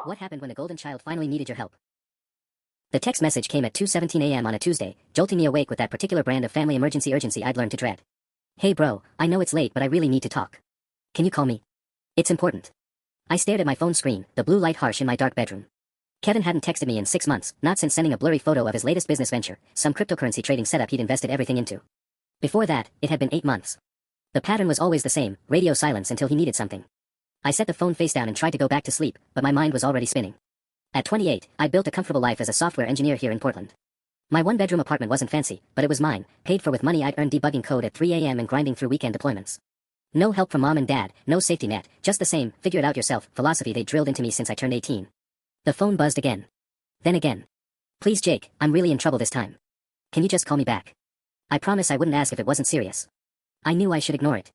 What happened when the golden child finally needed your help? The text message came at 2:17 a.m. on a Tuesday, jolting me awake with that particular brand of family emergency urgency I'd learned to dread. Hey bro, I know it's late but I really need to talk. Can you call me? It's important. I stared at my phone screen, the blue light harsh in my dark bedroom. Kevin hadn't texted me in 6 months, not since sending a blurry photo of his latest business venture, some cryptocurrency trading setup he'd invested everything into. Before that, it had been 8 months. The pattern was always the same, radio silence until he needed something. I set the phone face down and tried to go back to sleep, but my mind was already spinning. At 28, I built a comfortable life as a software engineer here in Portland. My one-bedroom apartment wasn't fancy, but it was mine, paid for with money I'd earned debugging code at 3 a.m. and grinding through weekend deployments. No help from mom and dad, no safety net, just the same, figure it out yourself, philosophy they drilled into me since I turned 18. The phone buzzed again. Then again. Please Jake, I'm really in trouble this time. Can you just call me back? I promise I wouldn't ask if it wasn't serious. I knew I should ignore it.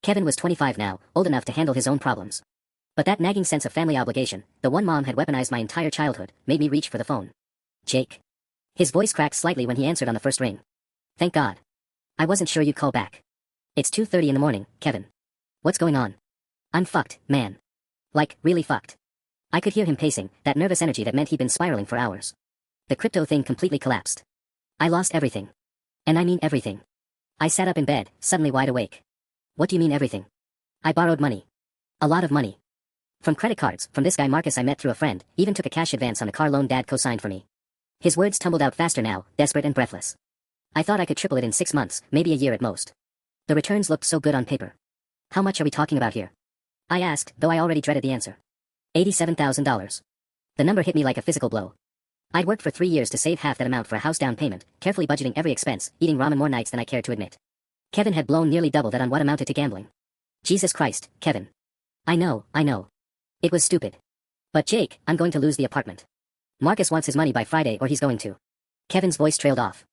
Kevin was 25 now, old enough to handle his own problems. But that nagging sense of family obligation, the one mom had weaponized my entire childhood, made me reach for the phone. Jake. His voice cracked slightly when he answered on the first ring. Thank God. I wasn't sure you'd call back. It's 2:30 in the morning, Kevin. What's going on? I'm fucked, man. Like, really fucked. I could hear him pacing, that nervous energy that meant he'd been spiraling for hours. The crypto thing completely collapsed. I lost everything. And I mean everything. I sat up in bed, suddenly wide awake. What do you mean everything? I borrowed money. A lot of money. From credit cards, from this guy Marcus I met through a friend, even took a cash advance on a car loan dad co-signed for me. His words tumbled out faster now, desperate and breathless. I thought I could triple it in 6 months, maybe a year at most. The returns looked so good on paper. How much are we talking about here? I asked, though I already dreaded the answer. $87,000. The number hit me like a physical blow. I'd worked for 3 years to save half that amount for a house down payment, carefully budgeting every expense, eating ramen more nights than I cared to admit. Kevin had blown nearly double that on what amounted to gambling. Jesus Christ, Kevin. I know. It was stupid. But Jake, I'm going to lose the apartment. Marcus wants his money by Friday or he's going to. Kevin's voice trailed off.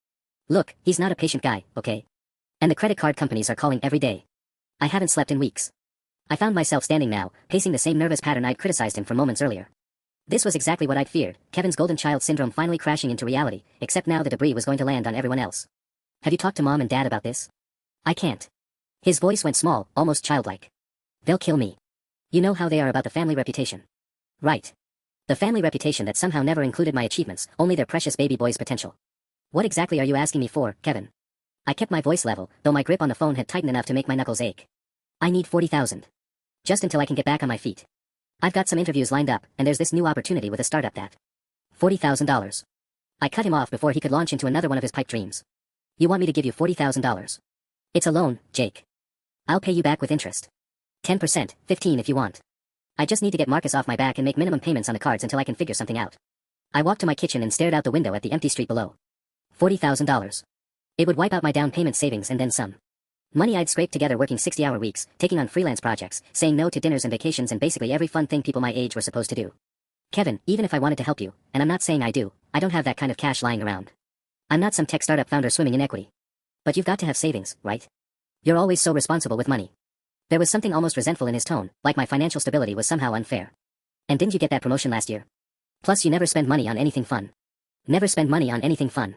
Look, he's not a patient guy, okay? And the credit card companies are calling every day. I haven't slept in weeks. I found myself standing now, pacing the same nervous pattern I'd criticized him for moments earlier. This was exactly what I'd feared, Kevin's golden child syndrome finally crashing into reality, except now the debris was going to land on everyone else. Have you talked to mom and dad about this? I can't. His voice went small, almost childlike. They'll kill me. You know how they are about the family reputation. Right. The family reputation that somehow never included my achievements, only their precious baby boy's potential. What exactly are you asking me for, Kevin? I kept my voice level, though my grip on the phone had tightened enough to make my knuckles ache. I need $40,000. Just until I can get back on my feet. I've got some interviews lined up, and there's this new opportunity with a startup that. $40,000. I cut him off before he could launch into another one of his pipe dreams. You want me to give you $40,000? It's a loan, Jake. I'll pay you back with interest. 10%, 15 if you want. I just need to get Marcus off my back and make minimum payments on the cards until I can figure something out. I walked to my kitchen and stared out the window at the empty street below. $40,000. It would wipe out my down payment savings and then some. Money I'd scraped together working 60-hour weeks, taking on freelance projects, saying no to dinners and vacations and basically every fun thing people my age were supposed to do. Kevin, even if I wanted to help you, and I'm not saying I do, I don't have that kind of cash lying around. I'm not some tech startup founder swimming in equity. But you've got to have savings, right? You're always so responsible with money. There was something almost resentful in his tone, like my financial stability was somehow unfair. And didn't you get that promotion last year? Plus you never spend money on anything fun. Never spend money on anything fun.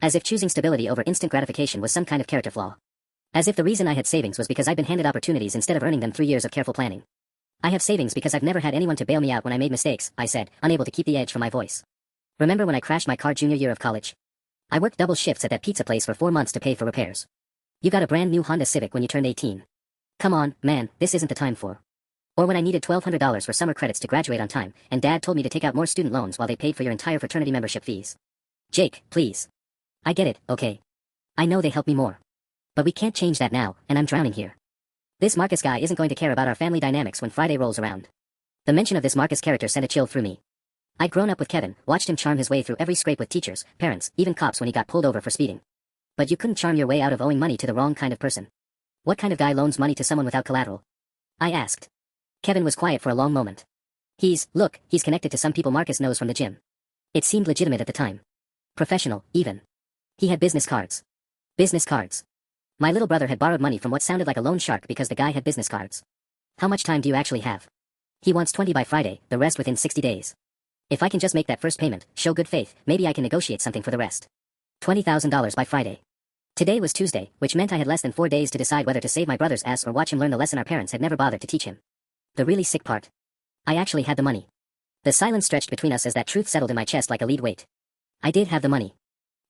As if choosing stability over instant gratification was some kind of character flaw. As if the reason I had savings was because I'd been handed opportunities instead of earning them 3 years of careful planning. I have savings because I've never had anyone to bail me out when I made mistakes, I said, unable to keep the edge from my voice. Remember when I crashed my car junior year of college? I worked double shifts at that pizza place for 4 months to pay for repairs. You got a brand new Honda Civic when you turned 18. Come on, man, this isn't the time for. Or when I needed $1,200 for summer credits to graduate on time, and Dad told me to take out more student loans while they paid for your entire fraternity membership fees. Jake, please. I get it, okay. I know they helped me more. But we can't change that now, and I'm drowning here. This Marcus guy isn't going to care about our family dynamics when Friday rolls around. The mention of this Marcus character sent a chill through me. I'd grown up with Kevin, watched him charm his way through every scrape with teachers, parents, even cops when he got pulled over for speeding. But you couldn't charm your way out of owing money to the wrong kind of person. What kind of guy loans money to someone without collateral? I asked. Kevin was quiet for a long moment. He's connected to some people Marcus knows from the gym. It seemed legitimate at the time. Professional, even. He had business cards. Business cards. My little brother had borrowed money from what sounded like a loan shark because the guy had business cards. How much time do you actually have? He wants 20 by Friday, the rest within 60 days. If I can just make that first payment, show good faith, maybe I can negotiate something for the rest. $20,000 by Friday. Today was Tuesday, which meant I had less than 4 days to decide whether to save my brother's ass or watch him learn the lesson our parents had never bothered to teach him. The really sick part. I actually had the money. The silence stretched between us as that truth settled in my chest like a lead weight. I did have the money.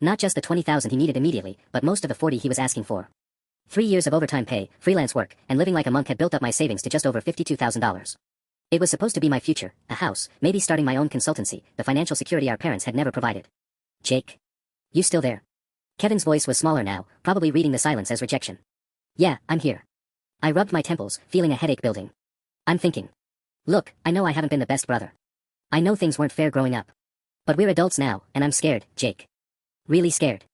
Not just the 20,000 he needed immediately, but most of the 40 he was asking for. 3 years of overtime pay, freelance work, and living like a monk had built up my savings to just over $52,000. It was supposed to be my future, a house, maybe starting my own consultancy, the financial security our parents had never provided. Jake? You still there? Kevin's voice was smaller now, probably reading the silence as rejection. Yeah, I'm here. I rubbed my temples, feeling a headache building. I'm thinking. Look, I know I haven't been the best brother. I know things weren't fair growing up. But we're adults now, and I'm scared, Jake. Really scared.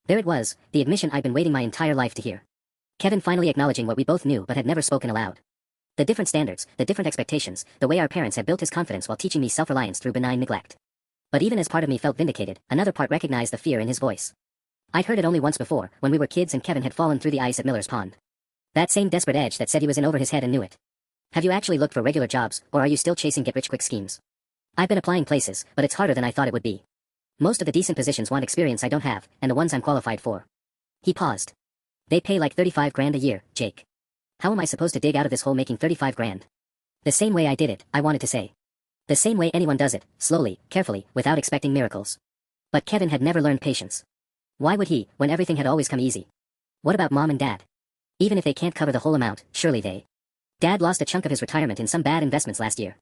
There it was, the admission I'd been waiting my entire life to hear. Kevin finally acknowledging what we both knew but had never spoken aloud. The different standards, the different expectations, the way our parents had built his confidence while teaching me self-reliance through benign neglect. But even as part of me felt vindicated, another part recognized the fear in his voice. I'd heard it only once before, when we were kids and Kevin had fallen through the ice at Miller's Pond. That same desperate edge that said he was in over his head and knew it. Have you actually looked for regular jobs, or are you still chasing get-rich-quick schemes? I've been applying places, but it's harder than I thought it would be. Most of the decent positions want experience I don't have, and the ones I'm qualified for. He paused. They pay like 35 grand a year, Jake. How am I supposed to dig out of this hole making 35 grand? The same way I did it, I wanted to say. The same way anyone does it, slowly, carefully, without expecting miracles. But Kevin had never learned patience. Why would he, when everything had always come easy? What about mom and dad? Even if they can't cover the whole amount, surely they. Dad lost a chunk of his retirement in some bad investments last year.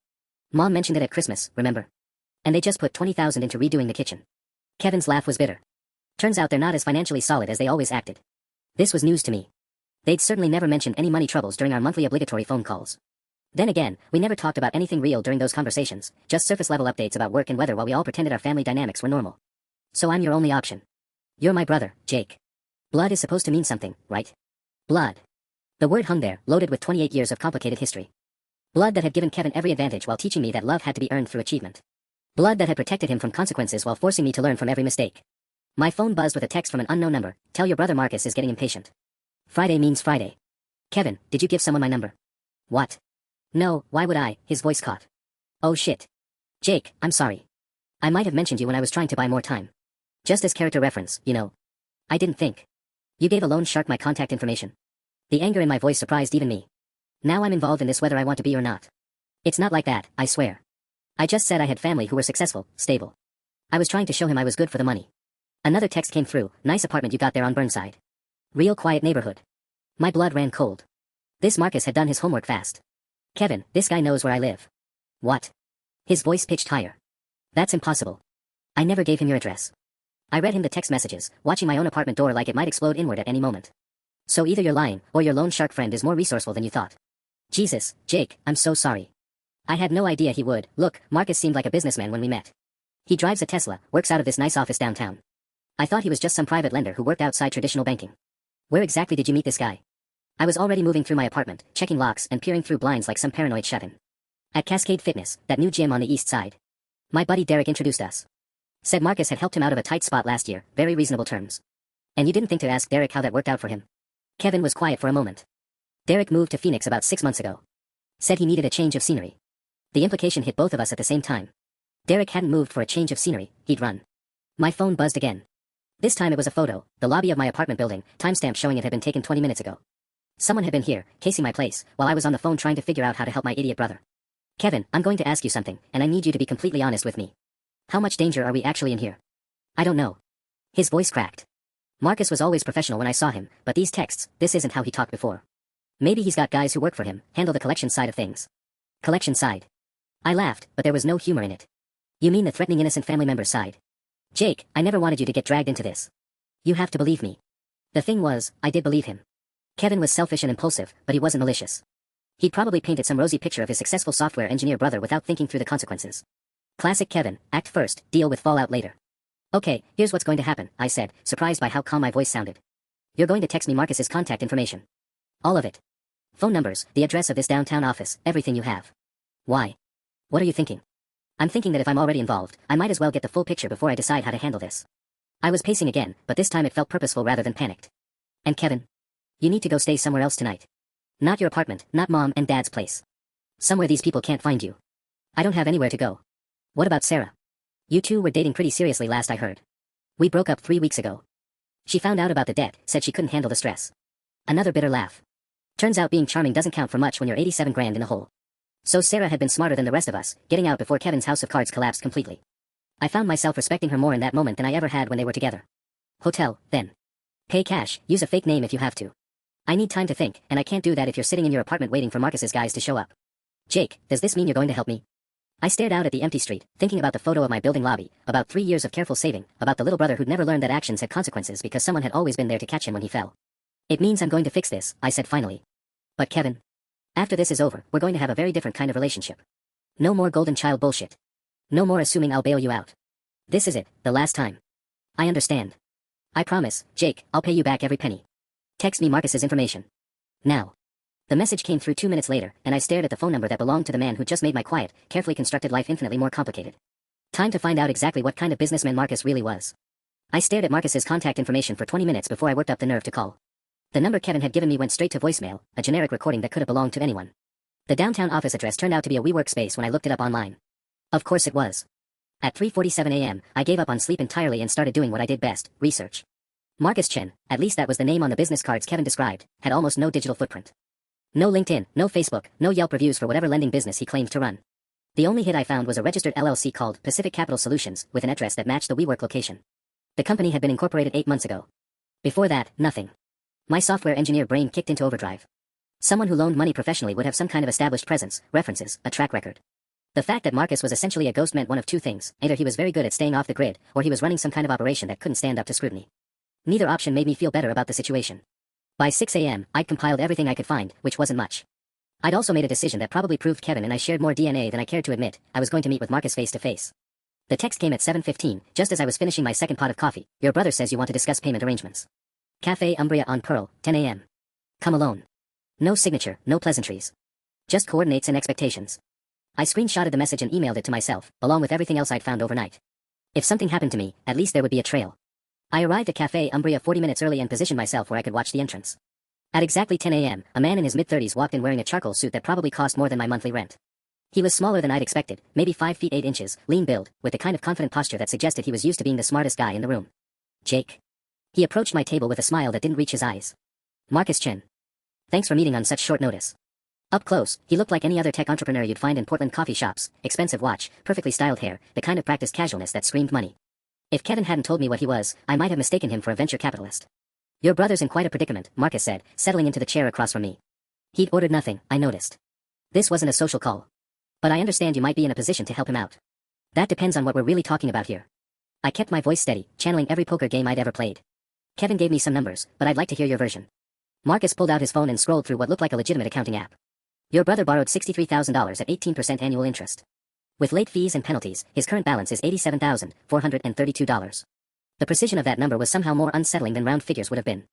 Mom mentioned it at Christmas, remember? And they just put 20,000 into redoing the kitchen. Kevin's laugh was bitter. Turns out they're not as financially solid as they always acted. This was news to me. They'd certainly never mentioned any money troubles during our monthly obligatory phone calls. Then again, we never talked about anything real during those conversations, just surface-level updates about work and weather while we all pretended our family dynamics were normal. So I'm your only option. You're my brother, Jake. Blood is supposed to mean something, right? Blood. The word hung there, loaded with 28 years of complicated history. Blood that had given Kevin every advantage while teaching me that love had to be earned through achievement. Blood that had protected him from consequences while forcing me to learn from every mistake. My phone buzzed with a text from an unknown number. Tell your brother Marcus is getting impatient. Friday means Friday. Kevin, did you give someone my number? What? No, why would I? His voice caught. Oh shit. Jake, I'm sorry. I might have mentioned you when I was trying to buy more time. Just as character reference, you know. I didn't think. You gave a loan shark my contact information. The anger in my voice surprised even me. Now I'm involved in this whether I want to be or not. It's not like that, I swear. I just said I had family who were successful, stable. I was trying to show him I was good for the money. Another text came through, nice apartment you got there on Burnside. Real quiet neighborhood. My blood ran cold. This Marcus had done his homework fast. Kevin, this guy knows where I live. What? His voice pitched higher. That's impossible. I never gave him your address. I read him the text messages, watching my own apartment door like it might explode inward at any moment. So either you're lying, or your loan shark friend is more resourceful than you thought. Jesus, Jake, I'm so sorry. I had no idea he would. Look, Marcus seemed like a businessman when we met. He drives a Tesla, works out of this nice office downtown. I thought he was just some private lender who worked outside traditional banking. Where exactly did you meet this guy? I was already moving through my apartment, checking locks and peering through blinds like some paranoid shut-in. At Cascade Fitness, that new gym on the east side. My buddy Derek introduced us. Said Marcus had helped him out of a tight spot last year, very reasonable terms. And you didn't think to ask Derek how that worked out for him? Kevin was quiet for a moment. Derek moved to Phoenix about 6 months ago. Said he needed a change of scenery. The implication hit both of us at the same time. Derek hadn't moved for a change of scenery, he'd run. My phone buzzed again. This time it was a photo, the lobby of my apartment building, timestamp showing it had been taken 20 minutes ago. Someone had been here, casing my place, while I was on the phone trying to figure out how to help my idiot brother. Kevin, I'm going to ask you something, and I need you to be completely honest with me. How much danger are we actually in here? I don't know. His voice cracked. Marcus was always professional when I saw him, but these texts, this isn't how he talked before. Maybe he's got guys who work for him, handle the collection side of things. Collection side. I laughed, but there was no humor in it. You mean the threatening innocent family member side? Jake, I never wanted you to get dragged into this. You have to believe me. The thing was, I did believe him. Kevin was selfish and impulsive, but he wasn't malicious. He'd probably painted some rosy picture of his successful software engineer brother without thinking through the consequences. Classic Kevin, act first, deal with fallout later. Okay, here's what's going to happen, I said, surprised by how calm my voice sounded. You're going to text me Marcus's contact information. All of it. Phone numbers, the address of this downtown office, everything you have. Why? What are you thinking? I'm thinking that if I'm already involved, I might as well get the full picture before I decide how to handle this. I was pacing again, but this time it felt purposeful rather than panicked. And Kevin? You need to go stay somewhere else tonight. Not your apartment, not mom and dad's place. Somewhere these people can't find you. I don't have anywhere to go. What about Sarah? You two were dating pretty seriously last I heard. We broke up 3 weeks ago. She found out about the debt, said she couldn't handle the stress. Another bitter laugh. Turns out being charming doesn't count for much when you're 87 grand in the hole. So Sarah had been smarter than the rest of us, getting out before Kevin's house of cards collapsed completely. I found myself respecting her more in that moment than I ever had when they were together. Hotel, then. Pay cash, use a fake name if you have to. I need time to think, and I can't do that if you're sitting in your apartment waiting for Marcus's guys to show up. Jake, does this mean you're going to help me? I stared out at the empty street, thinking about the photo of my building lobby, about 3 years of careful saving, about the little brother who'd never learned that actions had consequences because someone had always been there to catch him when he fell. It means I'm going to fix this, I said finally. But Kevin, after this is over, we're going to have a very different kind of relationship. No more golden child bullshit. No more assuming I'll bail you out. This is it, the last time. I understand. I promise, Jake, I'll pay you back every penny. Text me Marcus's information. Now. The message came through 2 minutes later, and I stared at the phone number that belonged to the man who just made my quiet, carefully constructed life infinitely more complicated. Time to find out exactly what kind of businessman Marcus really was. I stared at Marcus's contact information for 20 minutes before I worked up the nerve to call. The number Kevin had given me went straight to voicemail, a generic recording that could have belonged to anyone. The downtown office address turned out to be a WeWork space when I looked it up online. Of course it was. At 3:47 a.m., I gave up on sleep entirely and started doing what I did best, research. Marcus Chen, at least that was the name on the business cards Kevin described, had almost no digital footprint. No LinkedIn, no Facebook, no Yelp reviews for whatever lending business he claimed to run. The only hit I found was a registered LLC called Pacific Capital Solutions with an address that matched the WeWork location. The company had been incorporated 8 months ago. Before that, nothing. My software engineer brain kicked into overdrive. Someone who loaned money professionally would have some kind of established presence, references, a track record. The fact that Marcus was essentially a ghost meant one of two things: either he was very good at staying off the grid, or he was running some kind of operation that couldn't stand up to scrutiny. Neither option made me feel better about the situation. By 6 a.m., I'd compiled everything I could find, which wasn't much. I'd also made a decision that probably proved Kevin and I shared more DNA than I cared to admit. I was going to meet with Marcus face to face. The text came at 7:15, just as I was finishing my second pot of coffee. Your brother says you want to discuss payment arrangements. Cafe Umbria on Pearl, 10 a.m. Come alone. No signature, no pleasantries. Just coordinates and expectations. I screenshotted the message and emailed it to myself, along with everything else I'd found overnight. If something happened to me, at least there would be a trail. I arrived at Cafe Umbria 40 minutes early and positioned myself where I could watch the entrance. At exactly 10 a.m., a man in his mid-30s walked in wearing a charcoal suit that probably cost more than my monthly rent. He was smaller than I'd expected, maybe 5 feet 8 inches, lean build, with the kind of confident posture that suggested he was used to being the smartest guy in the room. Jake. He approached my table with a smile that didn't reach his eyes. Marcus Chen. Thanks for meeting on such short notice. Up close, he looked like any other tech entrepreneur you'd find in Portland coffee shops, expensive watch, perfectly styled hair, the kind of practiced casualness that screamed money. If Kevin hadn't told me what he was, I might have mistaken him for a venture capitalist. Your brother's in quite a predicament, Marcus said, settling into the chair across from me. He'd ordered nothing, I noticed. This wasn't a social call. But I understand you might be in a position to help him out. That depends on what we're really talking about here. I kept my voice steady, channeling every poker game I'd ever played. Kevin gave me some numbers, but I'd like to hear your version. Marcus pulled out his phone and scrolled through what looked like a legitimate accounting app. Your brother borrowed $63,000 at 18% annual interest. With late fees and penalties, his current balance is $87,432. The precision of that number was somehow more unsettling than round figures would have been.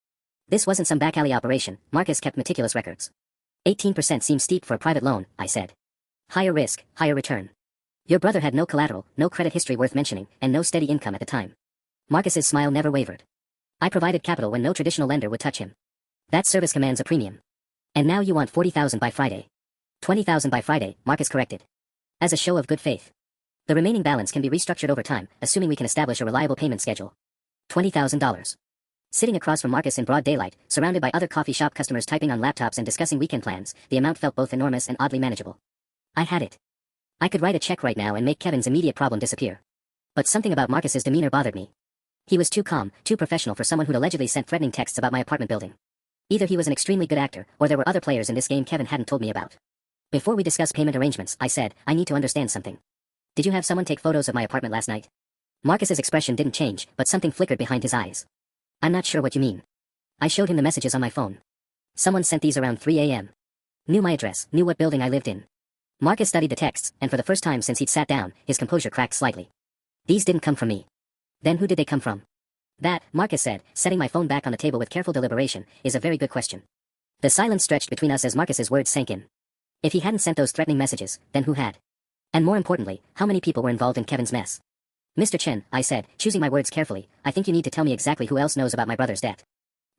This wasn't some back-alley operation, Marcus kept meticulous records. 18% seems steep for a private loan, I said. Higher risk, higher return. Your brother had no collateral, no credit history worth mentioning, and no steady income at the time. Marcus's smile never wavered. I provided capital when no traditional lender would touch him. That service commands a premium. And now you want $40,000 by Friday. $20,000 by Friday, Marcus corrected. As a show of good faith. The remaining balance can be restructured over time, assuming we can establish a reliable payment schedule. $20,000. Sitting across from Marcus in broad daylight, surrounded by other coffee shop customers typing on laptops and discussing weekend plans, the amount felt both enormous and oddly manageable. I had it. I could write a check right now and make Kevin's immediate problem disappear. But something about Marcus's demeanor bothered me. He was too calm, too professional for someone who'd allegedly sent threatening texts about my apartment building. Either he was an extremely good actor, or there were other players in this game Kevin hadn't told me about. Before we discuss payment arrangements, I said, I need to understand something. Did you have someone take photos of my apartment last night? Marcus's expression didn't change, but something flickered behind his eyes. I'm not sure what you mean. I showed him the messages on my phone. Someone sent these around 3 a.m. Knew my address, knew what building I lived in. Marcus studied the texts, and for the first time since he'd sat down, his composure cracked slightly. These didn't come from me. Then who did they come from? That, Marcus said, setting my phone back on the table with careful deliberation, is a very good question. The silence stretched between us as Marcus's words sank in. If he hadn't sent those threatening messages, then who had? And more importantly, how many people were involved in Kevin's mess? Mr. Chen, I said, choosing my words carefully, I think you need to tell me exactly who else knows about my brother's debt.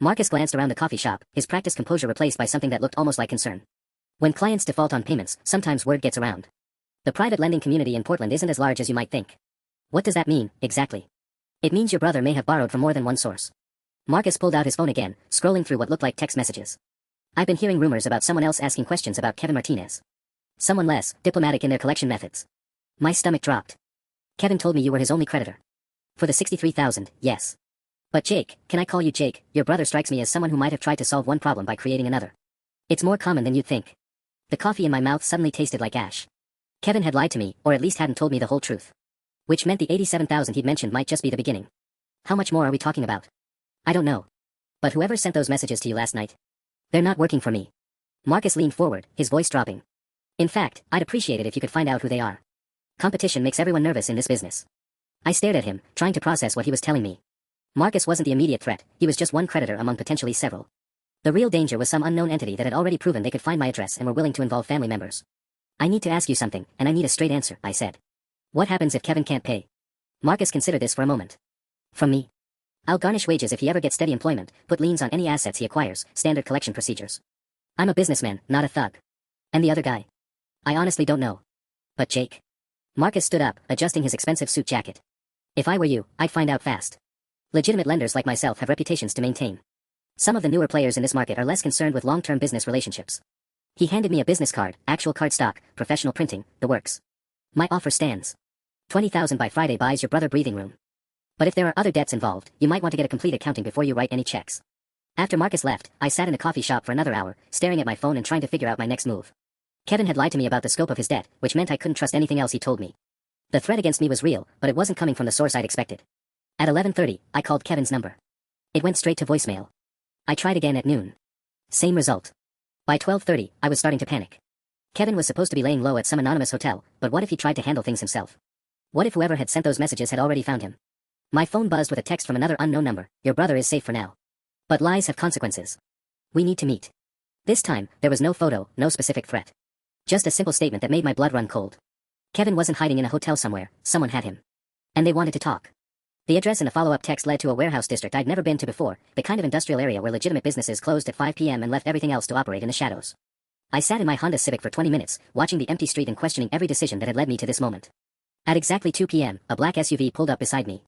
Marcus glanced around the coffee shop, his practiced composure replaced by something that looked almost like concern. When clients default on payments, sometimes word gets around. The private lending community in Portland isn't as large as you might think. What does that mean, exactly? It means your brother may have borrowed from more than one source. Marcus pulled out his phone again, scrolling through what looked like text messages. I've been hearing rumors about someone else asking questions about Kevin Martinez. Someone less diplomatic in their collection methods. My stomach dropped. Kevin told me you were his only creditor. For the 63,000, yes. But Jake, can I call you Jake? Your brother strikes me as someone who might have tried to solve one problem by creating another. It's more common than you'd think. The coffee in my mouth suddenly tasted like ash. Kevin had lied to me, or at least hadn't told me the whole truth. Which meant the 87,000 he'd mentioned might just be the beginning. How much more are we talking about? I don't know. But whoever sent those messages to you last night, they're not working for me. Marcus leaned forward, his voice dropping. In fact, I'd appreciate it if you could find out who they are. Competition makes everyone nervous in this business. I stared at him, trying to process what he was telling me. Marcus wasn't the immediate threat, he was just one creditor among potentially several. The real danger was some unknown entity that had already proven they could find my address and were willing to involve family members. I need to ask you something, and I need a straight answer, I said. What happens if Kevin can't pay? Marcus considered this for a moment. From me? I'll garnish wages if he ever gets steady employment, put liens on any assets he acquires, standard collection procedures. I'm a businessman, not a thug. And the other guy? I honestly don't know. But Jake? Marcus stood up, adjusting his expensive suit jacket. If I were you, I'd find out fast. Legitimate lenders like myself have reputations to maintain. Some of the newer players in this market are less concerned with long-term business relationships. He handed me a business card, actual card stock, professional printing, the works. My offer stands. 20,000 by Friday buys your brother breathing room. But if there are other debts involved, you might want to get a complete accounting before you write any checks. After Marcus left, I sat in a coffee shop for another hour, staring at my phone and trying to figure out my next move. Kevin had lied to me about the scope of his debt, which meant I couldn't trust anything else he told me. The threat against me was real, but it wasn't coming from the source I'd expected. At 11:30, I called Kevin's number. It went straight to voicemail. I tried again at noon. Same result. By 12:30, I was starting to panic. Kevin was supposed to be laying low at some anonymous hotel, but what if he tried to handle things himself? What if whoever had sent those messages had already found him? My phone buzzed with a text from another unknown number. Your brother is safe for now. But lies have consequences. We need to meet. This time, there was no photo, no specific threat. Just a simple statement that made my blood run cold. Kevin wasn't hiding in a hotel somewhere, someone had him. And they wanted to talk. The address in a follow-up text led to a warehouse district I'd never been to before, the kind of industrial area where legitimate businesses closed at 5 p.m. and left everything else to operate in the shadows. I sat in my Honda Civic for 20 minutes, watching the empty street and questioning every decision that had led me to this moment. At exactly 2 p.m., a black SUV pulled up beside me.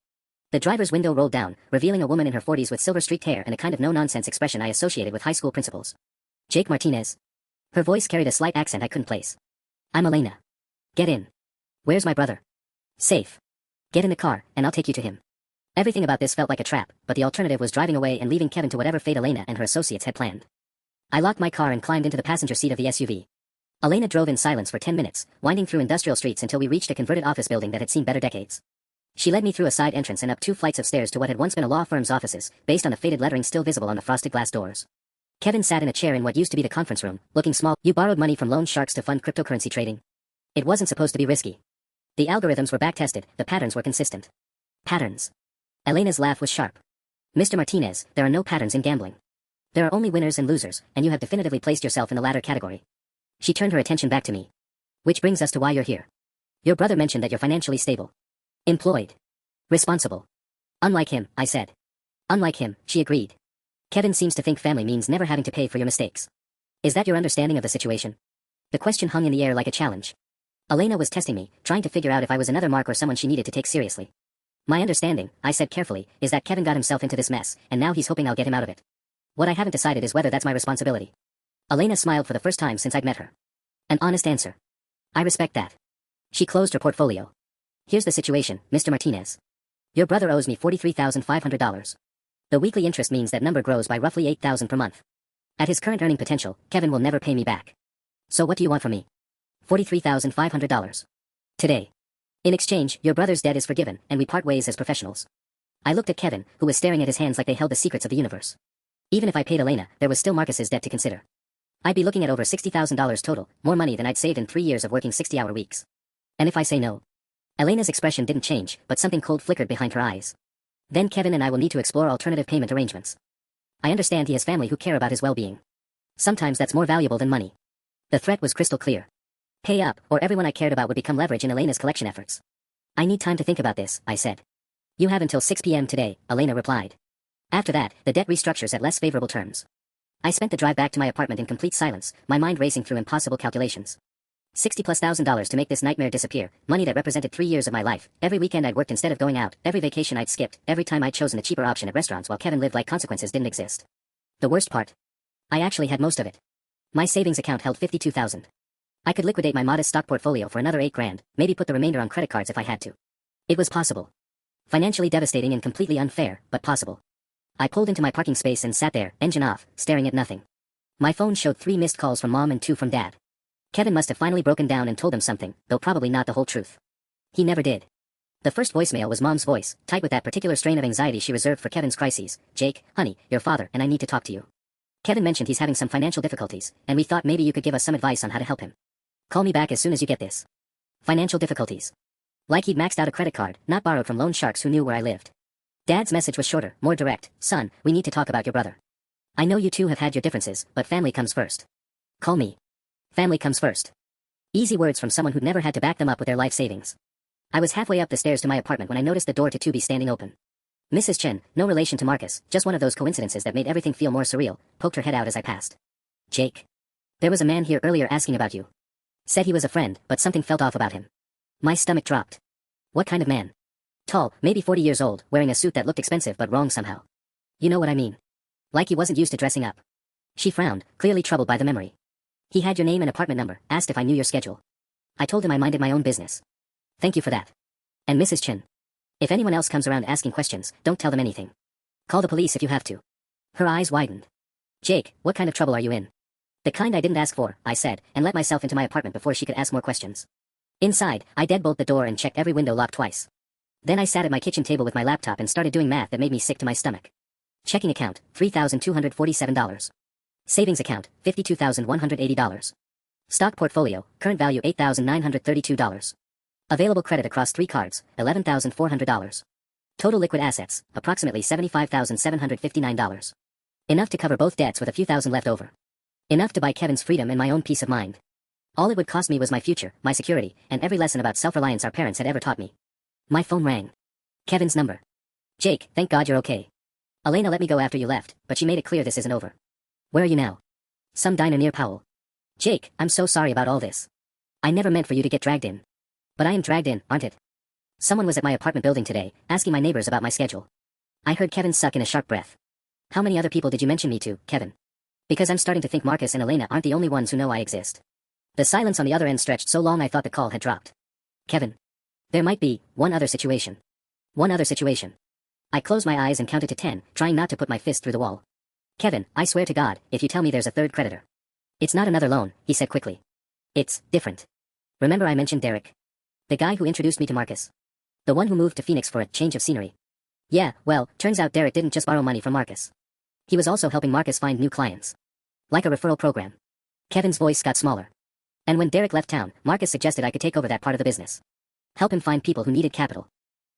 The driver's window rolled down, revealing a woman in her 40s with silver-streaked hair and a kind of no-nonsense expression I associated with high school principals. Jake Martinez. Her voice carried a slight accent I couldn't place. I'm Elena. Get in. Where's my brother? Safe. Get in the car, and I'll take you to him. Everything about this felt like a trap, but the alternative was driving away and leaving Kevin to whatever fate Elena and her associates had planned. I locked my car and climbed into the passenger seat of the SUV. Elena drove in silence for 10 minutes, winding through industrial streets until we reached a converted office building that had seen better decades. She led me through a side entrance and up 2 flights of stairs to what had once been a law firm's offices, based on the faded lettering still visible on the frosted glass doors. Kevin sat in a chair in what used to be the conference room, looking small. You borrowed money from loan sharks to fund cryptocurrency trading. It wasn't supposed to be risky. The algorithms were back-tested, the patterns were consistent. Patterns. Elena's laugh was sharp. Mr. Martinez, there are no patterns in gambling. There are only winners and losers, and you have definitively placed yourself in the latter category. She turned her attention back to me. Which brings us to why you're here. Your brother mentioned that you're financially stable. Employed. Responsible. Unlike him, I said. Unlike him, she agreed. Kevin seems to think family means never having to pay for your mistakes. Is that your understanding of the situation? The question hung in the air like a challenge. Elena was testing me, trying to figure out if I was another mark or someone she needed to take seriously. My understanding, I said carefully, is that Kevin got himself into this mess, and now he's hoping I'll get him out of it. What I haven't decided is whether that's my responsibility. Elena smiled for the first time since I'd met her. An honest answer. I respect that. She closed her portfolio. Here's the situation, Mr. Martinez. Your brother owes me $43,500. The weekly interest means that number grows by roughly $8,000 per month. At his current earning potential, Kevin will never pay me back. So what do you want from me? $43,500. Today. In exchange, your brother's debt is forgiven, and we part ways as professionals. I looked at Kevin, who was staring at his hands like they held the secrets of the universe. Even if I paid Elena, there was still Marcus's debt to consider. I'd be looking at over $60,000 total, more money than I'd saved in 3 years of working 60-hour weeks. And if I say no? Elena's expression didn't change, but something cold flickered behind her eyes. Then Kevin and I will need to explore alternative payment arrangements. I understand he has family who care about his well-being. Sometimes that's more valuable than money. The threat was crystal clear. Pay up, or everyone I cared about would become leverage in Elena's collection efforts. I need time to think about this, I said. You have until 6 p.m. today, Elena replied. After that, the debt restructures at less favorable terms. I spent the drive back to my apartment in complete silence, my mind racing through impossible calculations. $60,000+ to make this nightmare disappear, money that represented 3 years of my life, every weekend I'd worked instead of going out, every vacation I'd skipped, every time I'd chosen a cheaper option at restaurants while Kevin lived like consequences didn't exist. The worst part? I actually had most of it. My savings account held $52,000. I could liquidate my modest stock portfolio for another 8 grand, maybe put the remainder on credit cards if I had to. It was possible. Financially devastating and completely unfair, but possible. I pulled into my parking space and sat there, engine off, staring at nothing. My phone showed 3 missed calls from Mom and 2 from Dad. Kevin must have finally broken down and told them something, though probably not the whole truth. He never did. The first voicemail was Mom's voice, tight with that particular strain of anxiety she reserved for Kevin's crises. "Jake, honey, your father and I need to talk to you. Kevin mentioned he's having some financial difficulties, and we thought maybe you could give us some advice on how to help him. Call me back as soon as you get this." Financial difficulties. Like he'd maxed out a credit card, not borrowed from loan sharks who knew where I lived. Dad's message was shorter, more direct. "Son, we need to talk about your brother. I know you two have had your differences, but family comes first. Call me. Family comes first." Easy words from someone who'd never had to back them up with their life savings. I was halfway up the stairs to my apartment when I noticed the door to 2B standing open. Mrs. Chen, no relation to Marcus, just one of those coincidences that made everything feel more surreal, poked her head out as I passed. "Jake. There was a man here earlier asking about you. Said he was a friend, but something felt off about him." My stomach dropped. What kind of man? Tall, maybe 40 years old, wearing a suit that looked expensive but wrong somehow. You know what I mean. Like he wasn't used to dressing up. She frowned, clearly troubled by the memory. "He had your name and apartment number, asked if I knew your schedule. I told him I minded my own business. Thank you for that. And Mrs. Chen. If anyone else comes around asking questions, don't tell them anything. Call the police if you have to." Her eyes widened. "Jake, what kind of trouble are you in?" "The kind I didn't ask for," I said, and let myself into my apartment before she could ask more questions. Inside, I deadbolt the door and checked every window lock twice. Then I sat at my kitchen table with my laptop and started doing math that made me sick to my stomach. Checking account, $3,247. Savings account, $52,180. Stock portfolio, current value $8,932. Available credit across 3 cards, $11,400. Total liquid assets, approximately $75,759. Enough to cover both debts with a few thousand left over. Enough to buy Kevin's freedom and my own peace of mind. All it would cost me was my future, my security, and every lesson about self-reliance our parents had ever taught me. My phone rang. Kevin's number. "Jake, thank God you're okay. Elena let me go after you left, but she made it clear this isn't over. Where are you now?" "Some diner near Powell." "Jake, I'm so sorry about all this. I never meant for you to get dragged in. But I am dragged in, aren't it? Someone was at my apartment building today, asking my neighbors about my schedule." I heard Kevin suck in a sharp breath. "How many other people did you mention me to, Kevin? Because I'm starting to think Marcus and Elena aren't the only ones who know I exist." The silence on the other end stretched so long I thought the call had dropped. "Kevin. There might be one other situation. One other situation." I closed my eyes and counted to 10, trying not to put my fist through the wall. "Kevin, I swear to God, if you tell me there's a third creditor." "It's not another loan," he said quickly. "It's different. Remember I mentioned Derek? The guy who introduced me to Marcus? The one who moved to Phoenix for a change of scenery? Yeah, well, turns out Derek didn't just borrow money from Marcus. He was also helping Marcus find new clients. Like a referral program." Kevin's voice got smaller. "And when Derek left town, Marcus suggested I could take over that part of the business. Help him find people who needed capital."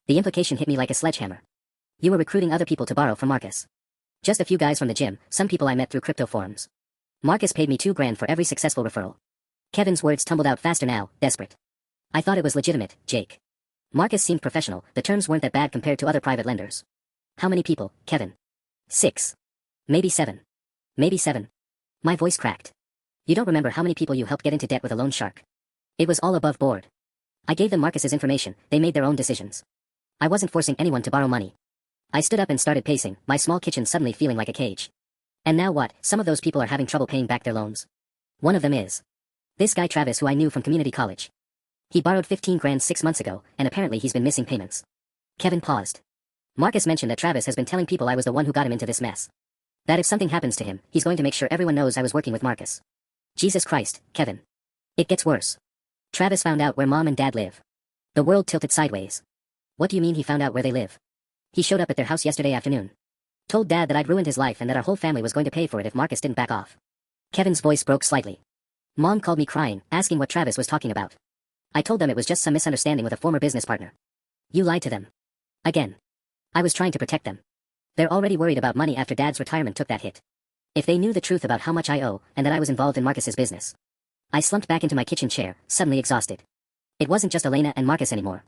The implication hit me like a sledgehammer. "You were recruiting other people to borrow from Marcus?" "Just a few guys from the gym, some people I met through crypto forums. Marcus paid me $2 grand for every successful referral." Kevin's words tumbled out faster now, desperate. "I thought it was legitimate, Jake. Marcus seemed professional, the terms weren't that bad compared to other private lenders." "How many people, Kevin?" 6. Maybe 7. Maybe 7. My voice cracked. "You don't remember how many people you helped get into debt with a loan shark? It was all above board. I gave them Marcus's information, they made their own decisions. I wasn't forcing anyone to borrow money." I stood up and started pacing, my small kitchen suddenly feeling like a cage. "And now what? Some of those people are having trouble paying back their loans. One of them is this guy Travis who I knew from community college. He borrowed 15 grand 6 months ago, and apparently he's been missing payments." Kevin paused. "Marcus mentioned that Travis has been telling people I was the one who got him into this mess. That if something happens to him, he's going to make sure everyone knows I was working with Marcus." Jesus Christ, Kevin. It gets worse. Travis found out where Mom and Dad live. The world tilted sideways. "What do you mean he found out where they live?" "He showed up at their house yesterday afternoon. Told Dad that I'd ruined his life and that our whole family was going to pay for it if Marcus didn't back off." Kevin's voice broke slightly. "Mom called me crying, asking what Travis was talking about. I told them it was just some misunderstanding with a former business partner." "You lied to them." "Again. I was trying to protect them. They're already worried about money after Dad's retirement took that hit. If they knew the truth about how much I owe, and that I was involved in Marcus's business." I slumped back into my kitchen chair, suddenly exhausted. It wasn't just Elena and Marcus anymore.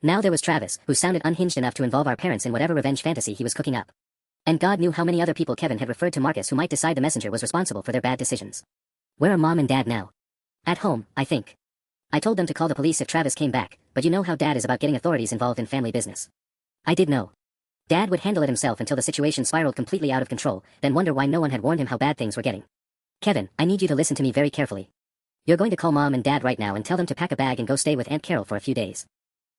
Now there was Travis, who sounded unhinged enough to involve our parents in whatever revenge fantasy he was cooking up. And God knew how many other people Kevin had referred to Marcus who might decide the messenger was responsible for their bad decisions. Where are Mom and Dad now? At home, I think. I told them to call the police if Travis came back, but you know how Dad is about getting authorities involved in family business. I did know. Dad would handle it himself until the situation spiraled completely out of control, then wonder why no one had warned him how bad things were getting. "Kevin, I need you to listen to me very carefully. You're going to call mom and dad right now and tell them to pack a bag and go stay with Aunt Carol for a few days.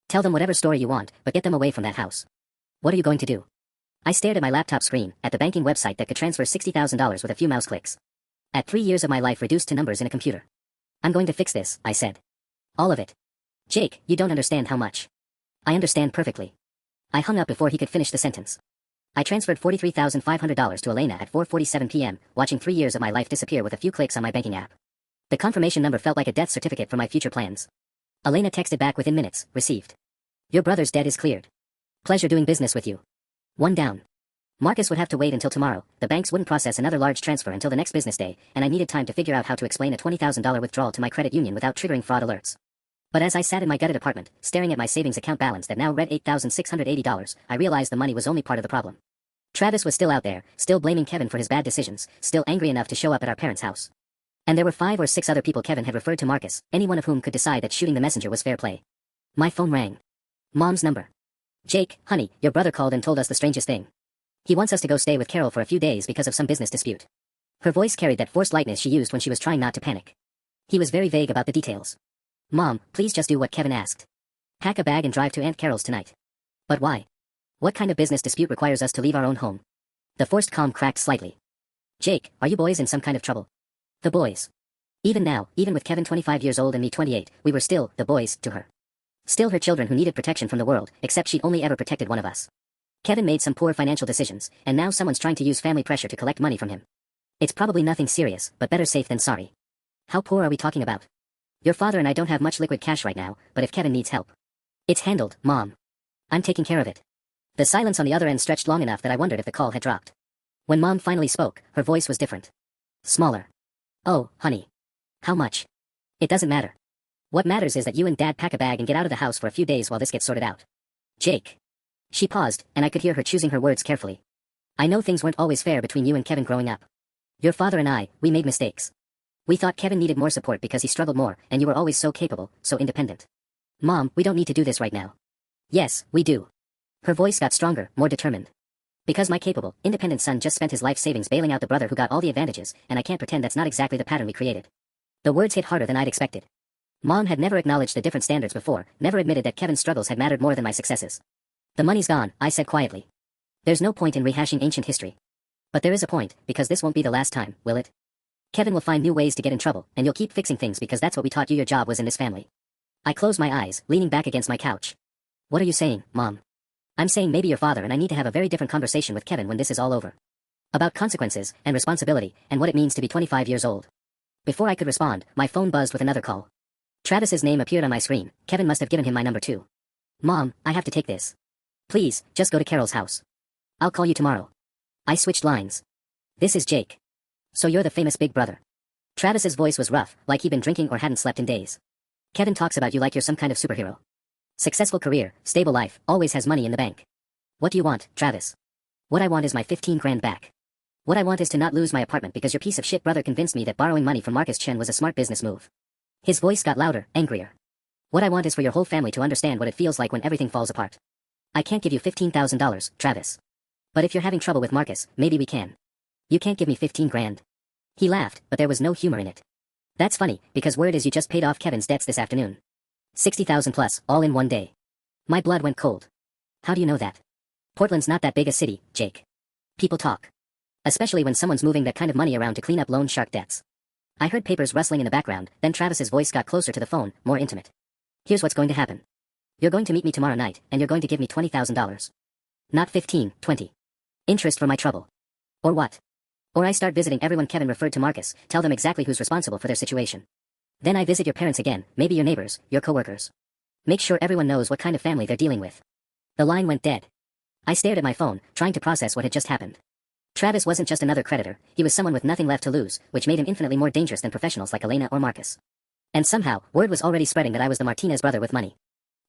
Tell them whatever story you want, but get them away from that house. What are you going to do? I stared at my laptop screen, at the banking website that could transfer $60,000 with a few mouse clicks. At 3 years of my life reduced to numbers in a computer. I'm going to fix this, I said. All of it. Jake, you don't understand how much. I understand perfectly. I hung up before he could finish the sentence. I transferred $43,500 to Elena at 4:47 p.m., watching 3 years of my life disappear with a few clicks on my banking app. The confirmation number felt like a death certificate for my future plans. Elena texted back within minutes, received. Your brother's debt is cleared. Pleasure doing business with you. One down. Marcus would have to wait until tomorrow, the banks wouldn't process another large transfer until the next business day, and I needed time to figure out how to explain a $20,000 withdrawal to my credit union without triggering fraud alerts. But as I sat in my gutted apartment, staring at my savings account balance that now read $8,680, I realized the money was only part of the problem. Travis was still out there, still blaming Kevin for his bad decisions, still angry enough to show up at our parents' house. And there were 5 or 6 other people Kevin had referred to Marcus, any one of whom could decide that shooting the messenger was fair play. My phone rang. Mom's number. Jake, honey, your brother called and told us the strangest thing. He wants us to go stay with Carol for a few days because of some business dispute. Her voice carried that forced lightness she used when she was trying not to panic. He was very vague about the details. Mom, please just do what Kevin asked. Pack a bag and drive to Aunt Carol's tonight. But why? What kind of business dispute requires us to leave our own home? The forced calm cracked slightly. Jake, are you boys in some kind of trouble? The boys. Even now, even with Kevin 25 years old and me 28, we were still the boys to her. Still her children who needed protection from the world, except she'd only ever protected one of us. Kevin made some poor financial decisions, and now someone's trying to use family pressure to collect money from him. It's probably nothing serious, but better safe than sorry. How poor are we talking about? Your father and I don't have much liquid cash right now, but if Kevin needs help. It's handled, Mom. I'm taking care of it. The silence on the other end stretched long enough that I wondered if the call had dropped. When Mom finally spoke, her voice was different. Smaller. Oh, honey. How much? It doesn't matter. What matters is that you and Dad pack a bag and get out of the house for a few days while this gets sorted out. Jake. She paused, and I could hear her choosing her words carefully. I know things weren't always fair between you and Kevin growing up. Your father and I, we made mistakes. We thought Kevin needed more support because he struggled more, and you were always so capable, so independent. Mom, we don't need to do this right now. Yes, we do. Her voice got stronger, more determined. Because my capable, independent son just spent his life savings bailing out the brother who got all the advantages, and I can't pretend that's not exactly the pattern we created. The words hit harder than I'd expected. Mom had never acknowledged the different standards before, never admitted that Kevin's struggles had mattered more than my successes. The money's gone, I said quietly. There's no point in rehashing ancient history. But there is a point, because this won't be the last time, will it? Kevin will find new ways to get in trouble, and you'll keep fixing things because that's what we taught you your job was in this family. I closed my eyes, leaning back against my couch. What are you saying, Mom? I'm saying maybe your father and I need to have a very different conversation with Kevin when this is all over. About consequences, and responsibility, and what it means to be 25 years old. Before I could respond, my phone buzzed with another call. Travis's name appeared on my screen. Kevin must have given him my number too. Mom, I have to take this. Please, just go to Carol's house. I'll call you tomorrow. I switched lines. This is Jake. So you're the famous big brother. Travis's voice was rough, like he'd been drinking or hadn't slept in days. Kevin talks about you like you're some kind of superhero. Successful career, stable life, always has money in the bank. What do you want, Travis? What I want is my 15 grand back. What I want is to not lose my apartment because your piece of shit brother convinced me that borrowing money from Marcus Chen was a smart business move. His voice got louder, angrier. What I want is for your whole family to understand what it feels like when everything falls apart. I can't give you $15,000, Travis. But if you're having trouble with Marcus, maybe we can. You can't give me 15 grand. He laughed, but there was no humor in it. That's funny, because word is you just paid off Kevin's debts this afternoon. 60,000 plus, all in one day. My blood went cold. How do you know that? Portland's not that big a city, Jake. People talk. Especially when someone's moving that kind of money around to clean up loan shark debts. I heard papers rustling in the background, then Travis's voice got closer to the phone, more intimate. Here's what's going to happen. You're going to meet me tomorrow night, and you're going to give me $20,000. Not 15, 20. Interest for my trouble. Or what? Or I start visiting everyone Kevin referred to Marcus, tell them exactly who's responsible for their situation. Then I visit your parents again, maybe your neighbors, your coworkers. Make sure everyone knows what kind of family they're dealing with. The line went dead. I stared at my phone, trying to process what had just happened. Travis wasn't just another creditor, he was someone with nothing left to lose, which made him infinitely more dangerous than professionals like Elena or Marcus. And somehow, word was already spreading that I was the Martinez brother with money.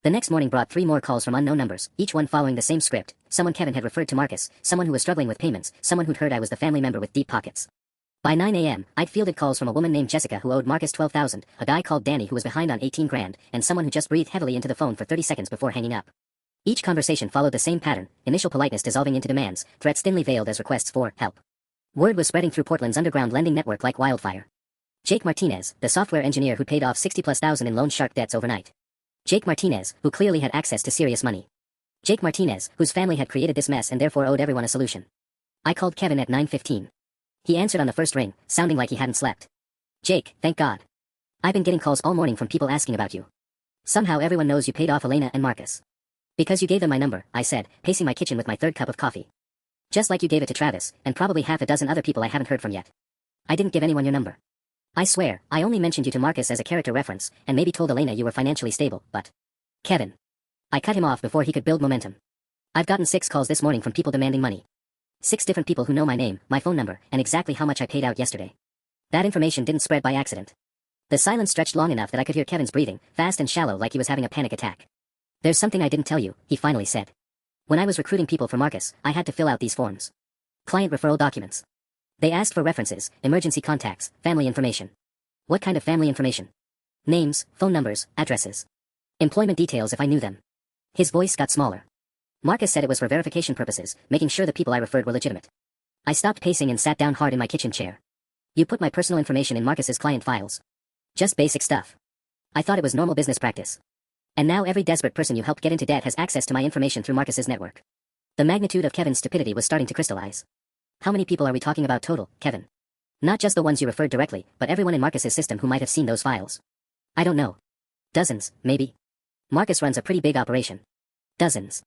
The next morning brought 3 more calls from unknown numbers, each one following the same script. Someone Kevin had referred to Marcus, someone who was struggling with payments, someone who'd heard I was the family member with deep pockets. By 9 a.m., I'd fielded calls from a woman named Jessica who owed Marcus $12,000, a guy called Danny who was behind on 18 grand, and someone who just breathed heavily into the phone for 30 seconds before hanging up. Each conversation followed the same pattern, initial politeness dissolving into demands, threats thinly veiled as requests for help. Word was spreading through Portland's underground lending network like wildfire. Jake Martinez, the software engineer who paid off 60+ thousand in loan shark debts overnight. Jake Martinez, who clearly had access to serious money. Jake Martinez, whose family had created this mess and therefore owed everyone a solution. I called Kevin at 9:15. He answered on the first ring, sounding like he hadn't slept. Jake, thank God. I've been getting calls all morning from people asking about you. Somehow everyone knows you paid off Elena and Marcus. Because you gave them my number, I said, pacing my kitchen with my third cup of coffee. Just like you gave it to Travis, and probably half a dozen other people I haven't heard from yet. I didn't give anyone your number. I swear, I only mentioned you to Marcus as a character reference, and maybe told Elena you were financially stable, but... Kevin. I cut him off before he could build momentum. I've gotten 6 calls this morning from people demanding money. 6 different people who know my name, my phone number, and exactly how much I paid out yesterday. That information didn't spread by accident. The silence stretched long enough that I could hear Kevin's breathing, fast and shallow like he was having a panic attack. There's something I didn't tell you, he finally said. When I was recruiting people for Marcus, I had to fill out these forms. Client referral documents. They asked for references, emergency contacts, family information. What kind of family information? Names, phone numbers, addresses. Employment details if I knew them. His voice got smaller. Marcus said it was for verification purposes, making sure the people I referred were legitimate. I stopped pacing and sat down hard in my kitchen chair. You put my personal information in Marcus's client files. Just basic stuff. I thought it was normal business practice. And now every desperate person you helped get into debt has access to my information through Marcus's network. The magnitude of Kevin's stupidity was starting to crystallize. How many people are we talking about total, Kevin? Not just the ones you referred directly, but everyone in Marcus's system who might have seen those files. I don't know. Dozens, maybe. Marcus runs a pretty big operation. Dozens.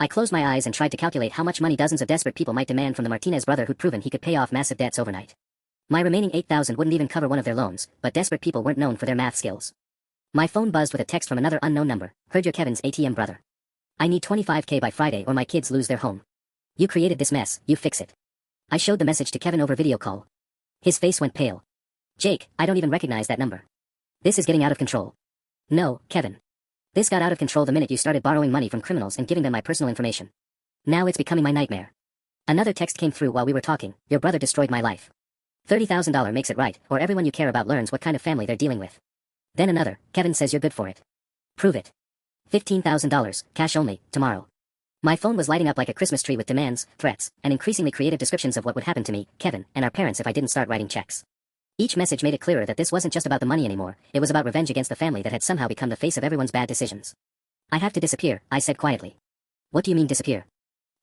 I closed my eyes and tried to calculate how much money dozens of desperate people might demand from the Martinez brother who'd proven he could pay off massive debts overnight. My remaining 8,000 wouldn't even cover one of their loans, but desperate people weren't known for their math skills. My phone buzzed with a text from another unknown number. Heard you're Kevin's ATM brother. I need 25K by Friday or my kids lose their home. You created this mess, you fix it. I showed the message to Kevin over video call. His face went pale. Jake, I don't even recognize that number. This is getting out of control. No, Kevin. This got out of control the minute you started borrowing money from criminals and giving them my personal information. Now it's becoming my nightmare. Another text came through while we were talking. Your brother destroyed my life. $30,000 makes it right, or everyone you care about learns what kind of family they're dealing with. Then another, Kevin says you're good for it. Prove it. $15,000, cash only, tomorrow. My phone was lighting up like a Christmas tree with demands, threats, and increasingly creative descriptions of what would happen to me, Kevin, and our parents if I didn't start writing checks. Each message made it clearer that this wasn't just about the money anymore, it was about revenge against the family that had somehow become the face of everyone's bad decisions. I have to disappear, I said quietly. What do you mean disappear?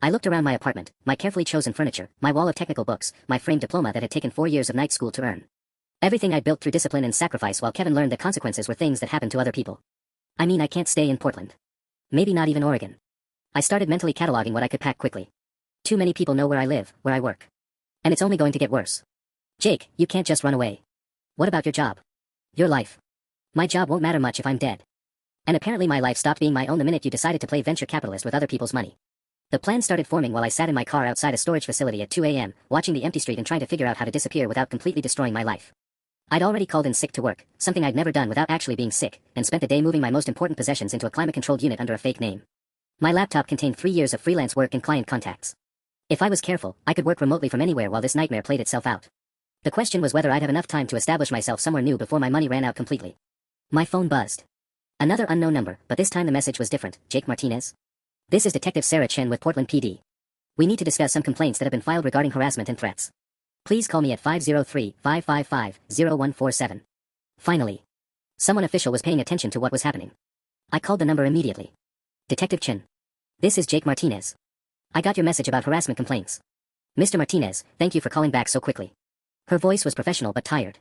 I looked around my apartment, my carefully chosen furniture, my wall of technical books, my framed diploma that had taken 4 years of night school to earn. Everything I'd built through discipline and sacrifice while Kevin learned that consequences were things that happened to other people. I mean, I can't stay in Portland. Maybe not even Oregon. I started mentally cataloging what I could pack quickly. Too many people know where I live, where I work. And it's only going to get worse. Jake, you can't just run away. What about your job? Your life? My job won't matter much if I'm dead. And apparently my life stopped being my own the minute you decided to play venture capitalist with other people's money. The plan started forming while I sat in my car outside a storage facility at 2 a.m., watching the empty street and trying to figure out how to disappear without completely destroying my life. I'd already called in sick to work, something I'd never done without actually being sick, and spent the day moving my most important possessions into a climate-controlled unit under a fake name. My laptop contained 3 years of freelance work and client contacts. If I was careful, I could work remotely from anywhere while this nightmare played itself out. The question was whether I'd have enough time to establish myself somewhere new before my money ran out completely. My phone buzzed. Another unknown number, but this time the message was different. Jake Martinez? This is Detective Sarah Chen with Portland PD. We need to discuss some complaints that have been filed regarding harassment and threats. Please call me at 503-555-0147. Finally. Someone official was paying attention to what was happening. I called the number immediately. Detective Chen. This is Jake Martinez. I got your message about harassment complaints. Mr. Martinez, thank you for calling back so quickly. Her voice was professional but tired.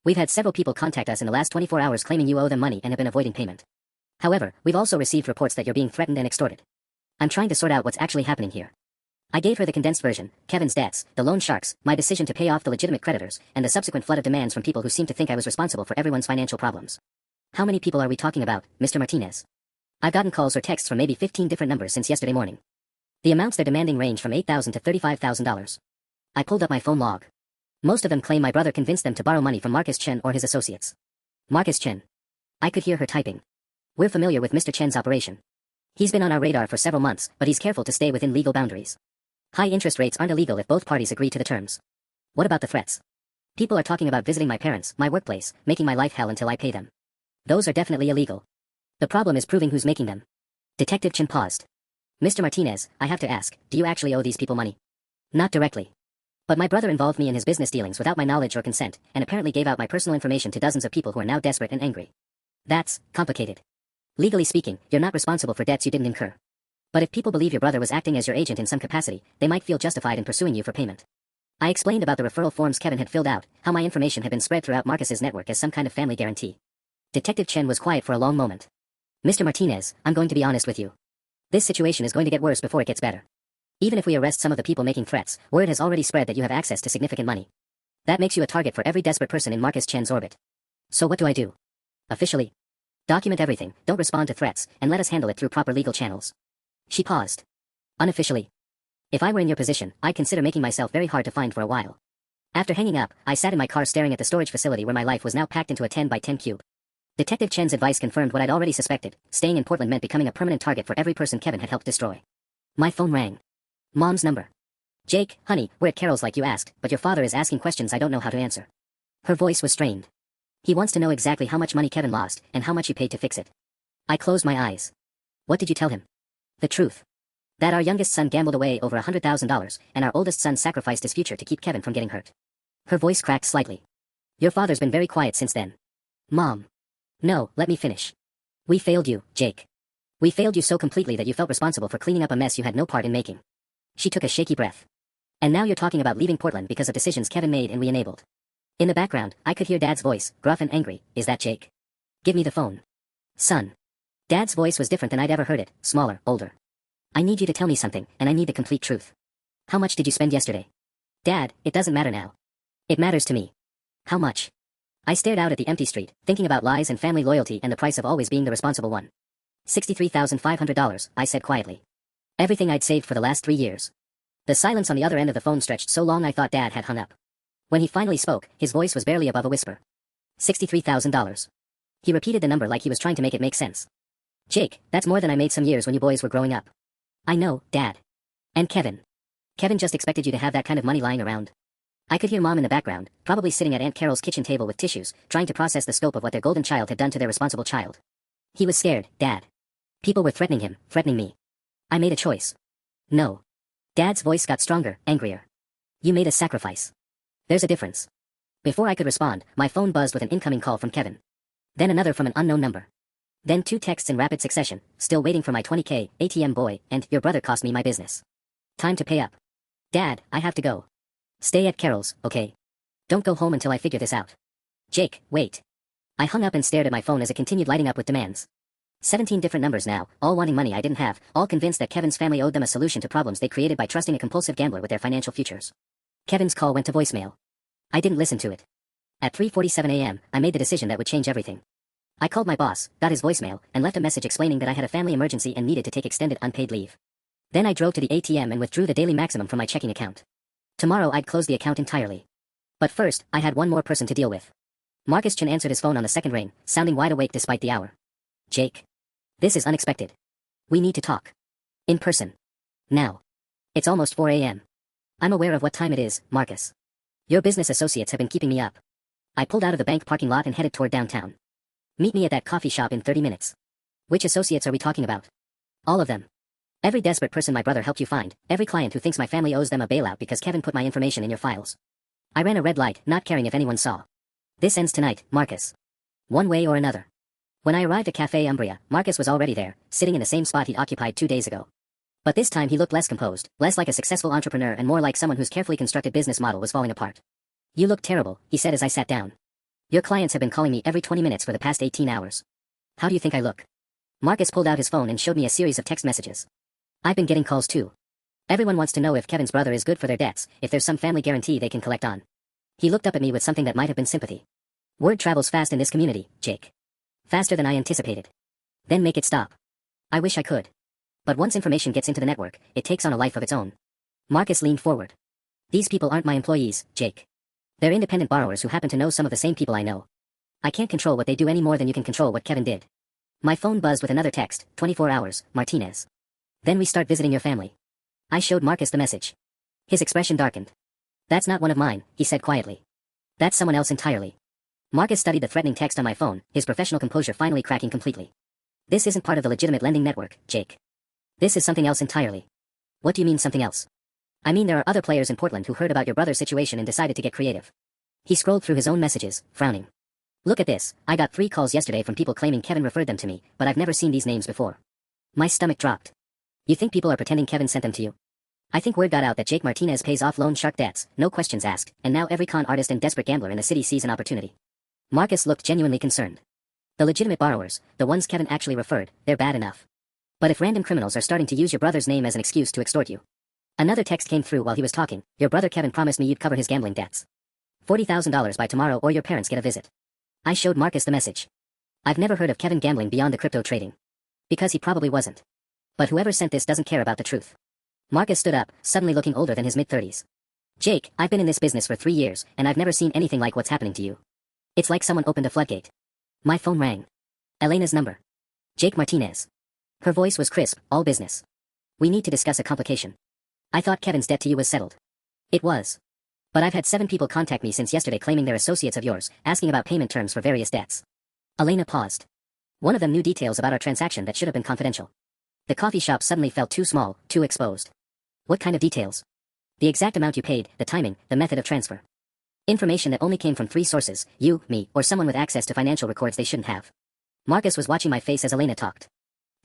We've had several people contact us in the last 24 hours claiming you owe them money and have been avoiding payment. However, we've also received reports that you're being threatened and extorted. I'm trying to sort out what's actually happening here. I gave her the condensed version, Kevin's debts, the loan sharks, my decision to pay off the legitimate creditors, and the subsequent flood of demands from people who seem to think I was responsible for everyone's financial problems. How many people are we talking about, Mr. Martinez? I've gotten calls or texts from maybe 15 different numbers since yesterday morning. The amounts they're demanding range from $8,000 to $35,000. I pulled up my phone log. Most of them claim my brother convinced them to borrow money from Marcus Chen or his associates. Marcus Chen. I could hear her typing. We're familiar with Mr. Chen's operation. He's been on our radar for several months, but he's careful to stay within legal boundaries. High interest rates aren't illegal if both parties agree to the terms. What about the threats? People are talking about visiting my parents, my workplace, making my life hell until I pay them. Those are definitely illegal. The problem is proving who's making them. Detective Chen paused. Mr. Martinez, I have to ask, do you actually owe these people money? Not directly. But my brother involved me in his business dealings without my knowledge or consent, and apparently gave out my personal information to dozens of people who are now desperate and angry. That's complicated. Legally speaking, you're not responsible for debts you didn't incur. But if people believe your brother was acting as your agent in some capacity, they might feel justified in pursuing you for payment. I explained about the referral forms Kevin had filled out, how my information had been spread throughout Marcus's network as some kind of family guarantee. Detective Chen was quiet for a long moment. Mr. Martinez, I'm going to be honest with you. This situation is going to get worse before it gets better. Even if we arrest some of the people making threats, word has already spread that you have access to significant money. That makes you a target for every desperate person in Marcus Chen's orbit. So what do I do? Officially, document everything, don't respond to threats, and let us handle it through proper legal channels. She paused. Unofficially, if I were in your position, I'd consider making myself very hard to find for a while. After hanging up, I sat in my car staring at the storage facility where my life was now packed into a 10 by 10 cube. Detective Chen's advice confirmed what I'd already suspected. Staying in Portland meant becoming a permanent target for every person Kevin had helped destroy. My phone rang. Mom's number. Jake, honey, we're at Carol's like you asked, but your father is asking questions I don't know how to answer. Her voice was strained. He wants to know exactly how much money Kevin lost, and how much you paid to fix it. I closed my eyes. What did you tell him? The truth. That our youngest son gambled away over $100,000, and our oldest son sacrificed his future to keep Kevin from getting hurt. Her voice cracked slightly. Your father's been very quiet since then. Mom. No, let me finish. We failed you, Jake. We failed you so completely that you felt responsible for cleaning up a mess you had no part in making. She took a shaky breath. And now you're talking about leaving Portland because of decisions Kevin made and we enabled. In the background, I could hear Dad's voice, gruff and angry. Is that Jake? Give me the phone. Son. Dad's voice was different than I'd ever heard it, smaller, older. I need you to tell me something, and I need the complete truth. How much did you spend yesterday? Dad, it doesn't matter now. It matters to me. How much? I stared out at the empty street, thinking about lies and family loyalty and the price of always being the responsible one. $63,500, I said quietly. Everything I'd saved for the last 3 years. The silence on the other end of the phone stretched so long I thought Dad had hung up. When he finally spoke, his voice was barely above a whisper. $63,000. He repeated the number like he was trying to make it make sense. Jake, that's more than I made some years when you boys were growing up. I know, Dad. And Kevin. Kevin just expected you to have that kind of money lying around. I could hear Mom in the background, probably sitting at Aunt Carol's kitchen table with tissues, trying to process the scope of what their golden child had done to their responsible child. He was scared, Dad. People were threatening him, threatening me. I made a choice. No. Dad's voice got stronger, angrier. You made a sacrifice. There's a difference. Before I could respond, my phone buzzed with an incoming call from Kevin. Then another from an unknown number. Then 2 texts in rapid succession, still waiting for my $20K, ATM boy, and your brother cost me my business. Time to pay up. Dad, I have to go. Stay at Carol's, okay? Don't go home until I figure this out. Jake, wait. I hung up and stared at my phone as it continued lighting up with demands. 17 different numbers now, all wanting money I didn't have, all convinced that Kevin's family owed them a solution to problems they created by trusting a compulsive gambler with their financial futures. Kevin's call went to voicemail. I didn't listen to it. At 3:47 a.m., I made the decision that would change everything. I called my boss, got his voicemail, and left a message explaining that I had a family emergency and needed to take extended unpaid leave. Then I drove to the ATM and withdrew the daily maximum from my checking account. Tomorrow I'd close the account entirely. But first, I had one more person to deal with. Marcus Chen answered his phone on the second ring, sounding wide awake despite the hour. Jake. This is unexpected. We need to talk. In person. Now. It's almost 4 a.m. I'm aware of what time it is, Marcus. Your business associates have been keeping me up. I pulled out of the bank parking lot and headed toward downtown. Meet me at that coffee shop in 30 minutes. Which associates are we talking about? All of them. Every desperate person my brother helped you find, every client who thinks my family owes them a bailout because Kevin put my information in your files. I ran a red light, not caring if anyone saw. This ends tonight, Marcus. One way or another. When I arrived at Cafe Umbria, Marcus was already there, sitting in the same spot he'd occupied 2 days ago. But this time he looked less composed, less like a successful entrepreneur and more like someone whose carefully constructed business model was falling apart. You look terrible, he said as I sat down. Your clients have been calling me every 20 minutes for the past 18 hours. How do you think I look? Marcus pulled out his phone and showed me a series of text messages. I've been getting calls too. Everyone wants to know if Kevin's brother is good for their debts, if there's some family guarantee they can collect on. He looked up at me with something that might have been sympathy. Word travels fast in this community, Jake. Faster than I anticipated. Then make it stop. I wish I could. But once information gets into the network, it takes on a life of its own. Marcus leaned forward. These people aren't my employees, Jake. They're independent borrowers who happen to know some of the same people I know. I can't control what they do any more than you can control what Kevin did. My phone buzzed with another text, 24 hours, Martinez. Then we start visiting your family. I showed Marcus the message. His expression darkened. That's not one of mine, he said quietly. That's someone else entirely. Marcus studied the threatening text on my phone, his professional composure finally cracking completely. This isn't part of the legitimate lending network, Jake. This is something else entirely. What do you mean something else? I mean, there are other players in Portland who heard about your brother's situation and decided to get creative. He scrolled through his own messages, frowning. Look at this, I got 3 calls yesterday from people claiming Kevin referred them to me, but I've never seen these names before. My stomach dropped. You think people are pretending Kevin sent them to you? I think word got out that Jake Martinez pays off loan shark debts, no questions asked, and now every con artist and desperate gambler in the city sees an opportunity. Marcus looked genuinely concerned. The legitimate borrowers, the ones Kevin actually referred, they're bad enough. But if random criminals are starting to use your brother's name as an excuse to extort you. Another text came through while he was talking. Your brother Kevin promised me you'd cover his gambling debts. $40,000 by tomorrow or your parents get a visit. I showed Marcus the message. I've never heard of Kevin gambling beyond the crypto trading. Because he probably wasn't. But whoever sent this doesn't care about the truth. Marcus stood up, suddenly looking older than his mid-30s. Jake, I've been in this business for 3 years, and I've never seen anything like what's happening to you. It's like someone opened a floodgate. My phone rang. Elena's number. Jake Martinez. Her voice was crisp, all business. We need to discuss a complication. I thought Kevin's debt to you was settled. It was. But I've had 7 people contact me since yesterday claiming they're associates of yours, asking about payment terms for various debts. Elena paused. One of them knew details about our transaction that should have been confidential. The coffee shop suddenly felt too small, too exposed. What kind of details? The exact amount you paid, the timing, the method of transfer. Information that only came from 3 sources, you, me, or someone with access to financial records they shouldn't have. Marcus was watching my face as Elena talked.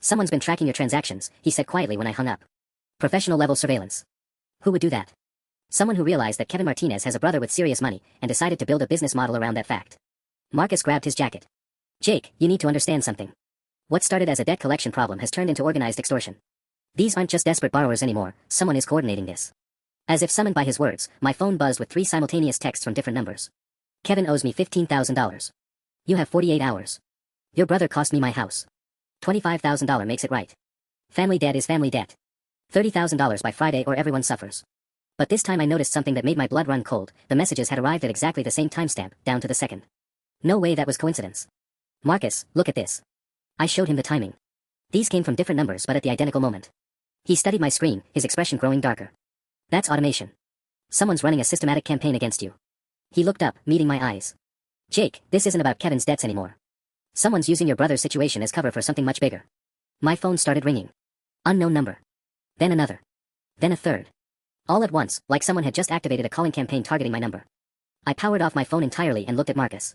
Someone's been tracking your transactions, he said quietly when I hung up. Professional level surveillance. Who would do that? Someone who realized that Kevin Martinez has a brother with serious money, and decided to build a business model around that fact. Marcus grabbed his jacket. Jake, you need to understand something. What started as a debt collection problem has turned into organized extortion. These aren't just desperate borrowers anymore, someone is coordinating this. As if summoned by his words, my phone buzzed with 3 simultaneous texts from different numbers. Kevin owes me $15,000. You have 48 hours. Your brother cost me my house. $25,000 makes it right. Family debt is family debt. $30,000 by Friday or everyone suffers. But this time I noticed something that made my blood run cold. The messages had arrived at exactly the same timestamp, down to the second. No way that was coincidence. Marcus, look at this. I showed him the timing. These came from different numbers but at the identical moment. He studied my screen, his expression growing darker. That's automation. Someone's running a systematic campaign against you. He looked up, meeting my eyes. Jake, this isn't about Kevin's debts anymore. Someone's using your brother's situation as cover for something much bigger. My phone started ringing. Unknown number. Then another. Then a third. All at once, like someone had just activated a calling campaign targeting my number. I powered off my phone entirely and looked at Marcus.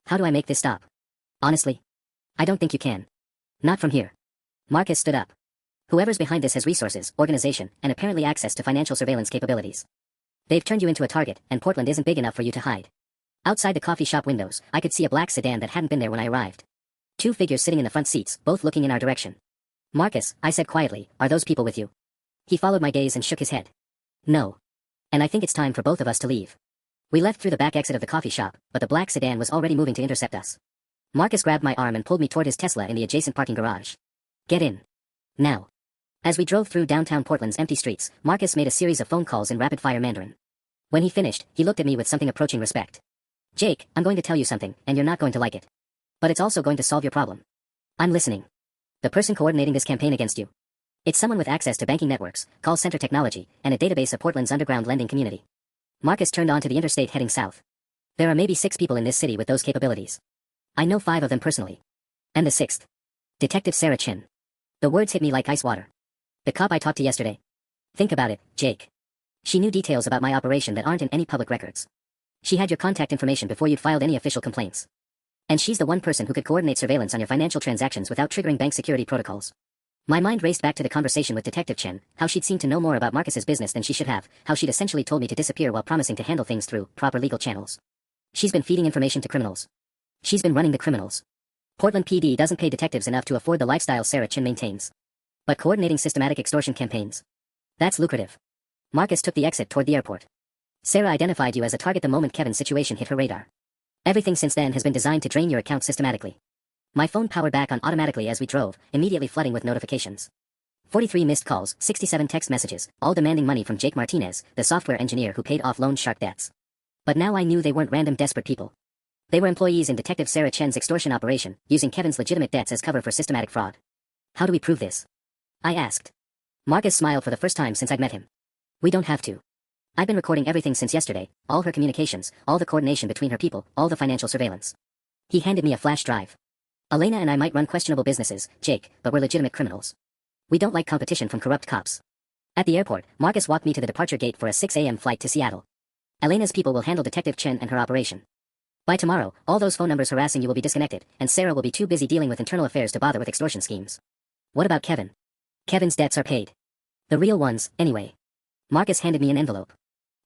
How do I make this stop? Honestly? I don't think you can. Not from here. Marcus stood up. Whoever's behind this has resources, organization, and apparently access to financial surveillance capabilities. They've turned you into a target, and Portland isn't big enough for you to hide. Outside the coffee shop windows, I could see a black sedan that hadn't been there when I arrived. 2 figures sitting in the front seats, both looking in our direction. Marcus, I said quietly, are those people with you? He followed my gaze and shook his head. No. And I think it's time for both of us to leave. We left through the back exit of the coffee shop, but the black sedan was already moving to intercept us. Marcus grabbed my arm and pulled me toward his Tesla in the adjacent parking garage. Get in. Now. As we drove through downtown Portland's empty streets, Marcus made a series of phone calls in rapid-fire Mandarin. When he finished, he looked at me with something approaching respect. Jake, I'm going to tell you something, and you're not going to like it. But it's also going to solve your problem. I'm listening. The person coordinating this campaign against you. It's someone with access to banking networks, call center technology, and a database of Portland's underground lending community. Marcus turned onto the interstate heading south. There are maybe 6 people in this city with those capabilities. I know 5 of them personally. And the 6th. Detective Sarah Chin. The words hit me like ice water. The cop I talked to yesterday. Think about it, Jake. She knew details about my operation that aren't in any public records. She had your contact information before you'd filed any official complaints. And she's the one person who could coordinate surveillance on your financial transactions without triggering bank security protocols. My mind raced back to the conversation with Detective Chen, how she'd seemed to know more about Marcus's business than she should have, how she'd essentially told me to disappear while promising to handle things through proper legal channels. She's been feeding information to criminals. She's been running the criminals. Portland PD doesn't pay detectives enough to afford the lifestyle Sarah Chin maintains. But coordinating systematic extortion campaigns? That's lucrative. Marcus took the exit toward the airport. Sarah identified you as a target the moment Kevin's situation hit her radar. Everything since then has been designed to drain your account systematically. My phone powered back on automatically as we drove, immediately flooding with notifications. 43 missed calls, 67 text messages, all demanding money from Jake Martinez, the software engineer who paid off loan shark debts. But now I knew they weren't random desperate people. They were employees in Detective Sarah Chen's extortion operation, using Kevin's legitimate debts as cover for systematic fraud. How do we prove this? I asked. Marcus smiled for the first time since I'd met him. We don't have to. I've been recording everything since yesterday, all her communications, all the coordination between her people, all the financial surveillance. He handed me a flash drive. Elena and I might run questionable businesses, Jake, but we're legitimate criminals. We don't like competition from corrupt cops. At the airport, Marcus walked me to the departure gate for a 6 a.m. flight to Seattle. Elena's people will handle Detective Chen and her operation. By tomorrow, all those phone numbers harassing you will be disconnected, and Sarah will be too busy dealing with internal affairs to bother with extortion schemes. What about Kevin? Kevin's debts are paid. The real ones, anyway. Marcus handed me an envelope.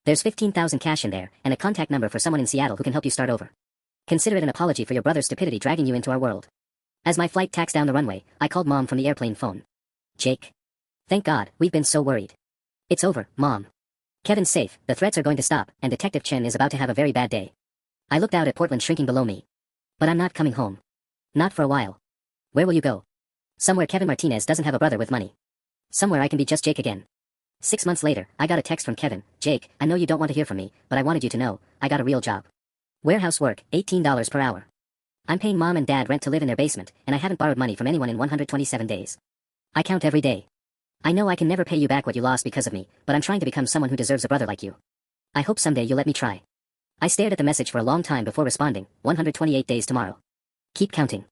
There's 15,000 cash in there, and a contact number for someone in Seattle who can help you start over. Consider it an apology for your brother's stupidity dragging you into our world. As my flight taxied down the runway, I called Mom from the airplane phone. Jake. Thank God, we've been so worried. It's over, Mom. Kevin's safe, the threats are going to stop, and Detective Chen is about to have a very bad day. I looked out at Portland shrinking below me. But I'm not coming home. Not for a while. Where will you go? Somewhere Kevin Martinez doesn't have a brother with money. Somewhere I can be just Jake again. 6 months later, I got a text from Kevin. Jake, I know you don't want to hear from me, but I wanted you to know, I got a real job. Warehouse work, $18 per hour. I'm paying Mom and Dad rent to live in their basement, and I haven't borrowed money from anyone in 127 days. I count every day. I know I can never pay you back what you lost because of me, but I'm trying to become someone who deserves a brother like you. I hope someday you'll let me try. I stared at the message for a long time before responding, 128 days tomorrow. Keep counting.